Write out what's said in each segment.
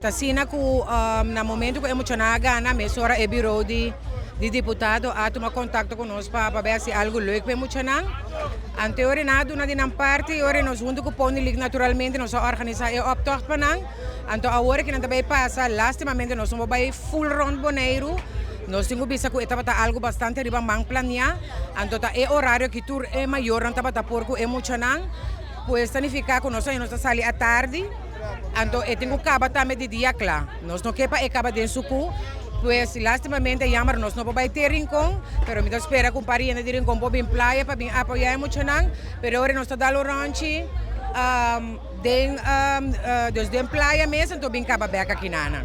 Tasina ku na momento que emocionada na mesora e biro de deputado a tomar contato conosco para ver se algo leuk para emocionar. Anteori nada na dinam parte, ora nós junto com o Pony League naturalmente nós organizar o optocht para nang. Anto a hora que não também passa, lastimamente nós vamos vai full round boneiro. Nós temos visto que estava algo bastante riba mang planear. Anto tá é horário que tur é maior, não estava porco emocionar. Pues significa que nós saímos à tarde. Então, eu tenho que acabar também de dia, claro. Nós não queremos acabar de suco, pois, lastimamente, nós não podemos ter rincão, mas me espera que o pariente de rincão para vir praia, para vir apoiar emocionante, mas agora nós estamos dando ranchi, desde a praia mesmo, então, vim acabar bem aqui na.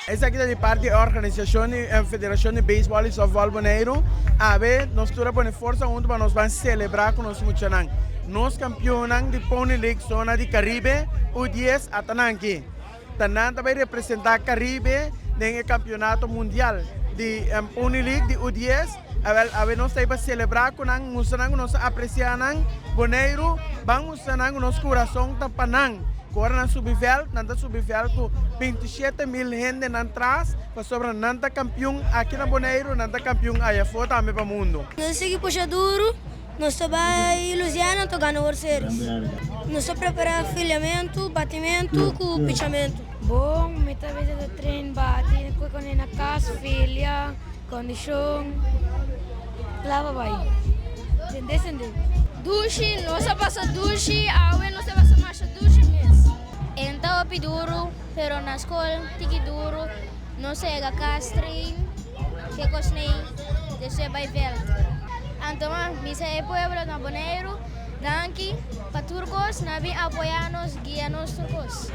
Essa aqui é de parte da organização e Federação de Beisebol e Softball Boneiro. A ver, nós estamos poniendo força junto para nós celebrar com nós emocionantes. Nós campeões de Pony League zona de Caribe, U10 Atananki. Tanan também representar Caribe no campeonato mundial de Pony League de U10. A ver, nós estamos celebrar com nós apreciar Boneiro, vamos usar nosso coração tapanang. Agora na subvel com 27 mil gente na trás, para sobre nanta campeão aqui na Boneiro, nanta campeão aí fora também para o mundo. Nós segui puxa duro, nós trabalhamos em Lusiana, estou ganhando World Series. Nós só preparamos afiliamento, batimento com pichamento. Bom, muitas vezes eu treino, bate, depois quando é na casa, filha, condição, lá vai. Entendeu? Duche, nós passa duche, água nós passa mais duche mesmo. Então é duro, pero na escola tiki duro, não sei a castrin, que cosnei, deixa vai ver. Então, misa é pueblo na Boneiro, danke, para turcos, nabi apoianos, guia nos turcos.